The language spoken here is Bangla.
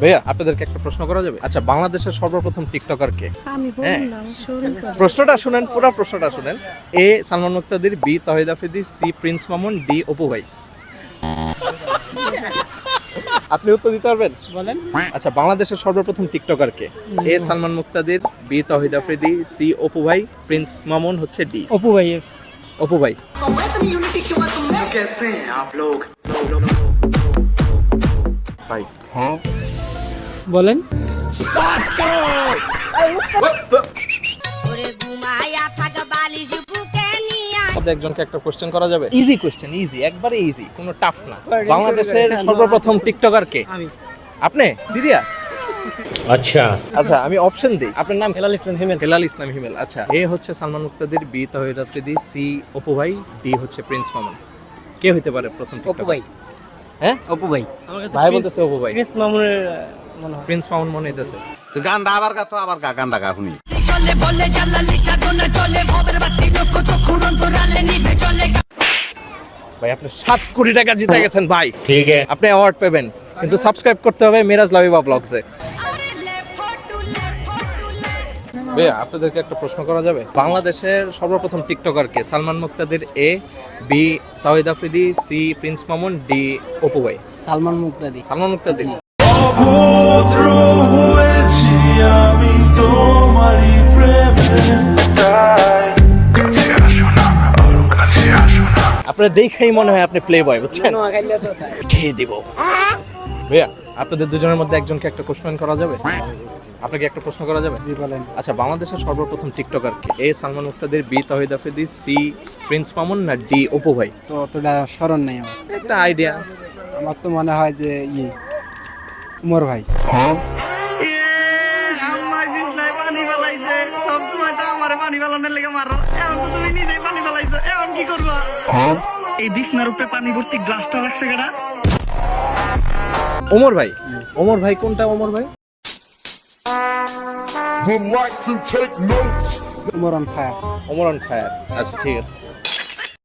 ভাইয়া আপনাদেরকে একটা প্রশ্ন করা যাবে? আচ্ছা, বাংলাদেশের সর্বপ্রথম টিকটকার কে? আমি হ্যাঁ। বললাম শুরু করো। প্রশ্নটা শুনেন, পুরো প্রশ্নটা শুনেন। A Salman Muktadir, B Tahid Afridi, C Prince Mamun, D Apu ভাই। আপনি উত্তর দিতে পারবেন? বলেন। আচ্ছা, বাংলাদেশের সর্বপ্রথম টিকটকার কে? A Salman Muktadir, B Tahid Afridi, C Apu ভাই, প্রিন্স মামুন হচ্ছে ডি। অপু ভাই yes। অপু ভাই। कैसे हैं आप लोग ভাই বলেন। ওরে ঘুমায়া থাক বালিশ বুকে নিয়া আপনাদের একজনকে একটা কোশ্চেন করা যাবে? ইজি কোশ্চেন, ইজি, একবারে ইজি, কোনো টাফ না। বাংলাদেশের সর্বপ্রথম টিকটকার কে? আমি। আপনি সিরিয়াস? अच्छा আচ্ছা, আমি অপশন দিই। আপনার নাম? হেলাল ইসলাম হিমেল। হেলাল ইসলাম হিমেল। আচ্ছা, এ হচ্ছে সালমান মুক্তাদির, বি তাহিদ আফ্রিদি, সি অপু ভাই, ডি হচ্ছে প্রিন্স মামুন। কে হতে পারে প্রথম টিকটকার? অপু ভাই। হ্যাঁ, অপু ভাই। ভাই বলতেছে অপু ভাই। প্রিন্স মামুনের মনে হয়। প্রিন্স মামুন মনে হইতেছে। তো গানটা আবার গা তো আবার গা গানটা গা শুনি ভাই আপনি 7 কোটি টাকা জিতে গেছেন ভাই। ठीक है আপনি অ্যাওয়ার্ড পাবেন, কিন্তু সাবস্ক্রাইব করতে হবে মিরাজ লাবিবা ব্লগসে। ভাইয়া আপনাদেরকে একটা প্রশ্ন করা যাবে? বাংলাদেশের সর্বপ্রথম টিকটকার কে? Salman Muktadir, A B Tahid Afridi, C Prince Mamun, D Apu ভাই। সালমান মুক্তাদি। সালমান মুক্তাদি। আপনার দেখেই মনে হয় আপনি প্লে বয়, বুঝছেন? খেয়ে দিব। ভাইয়া আপনাদের দুজনের মধ্যে একজনকে একটা কোশ্চেন করা যাবে? আপনাকে একটা প্রশ্ন করা যাবে? জি বলেন। আচ্ছা, বাংলাদেশের সর্বপ্রথম টিকটকার কে? A Salman Muktadir, B Tahid Afridi, C Prince Mamun, না ডি অপু ভাই? তো অতটা স্মরণ নেই আমার। একটা আইডিয়া। আমার তো মনে হয় যে উমর ভাই। পানি ফেলাইছে সব সময় তো আমার পানি ফেলানোর লেগে মারো, এখন তো তুমি নিজেই পানি ফেলাইছো, এখন কি করবা? এই বিছনার উপরে পানি ভর্তি গ্লাসটা রাখছে কেডা? ওমর ভাই। ওমর ভাই কোনটা? ওমর ভাই Umar on fire. Omar on fire. আচ্ছা ঠিক আছে।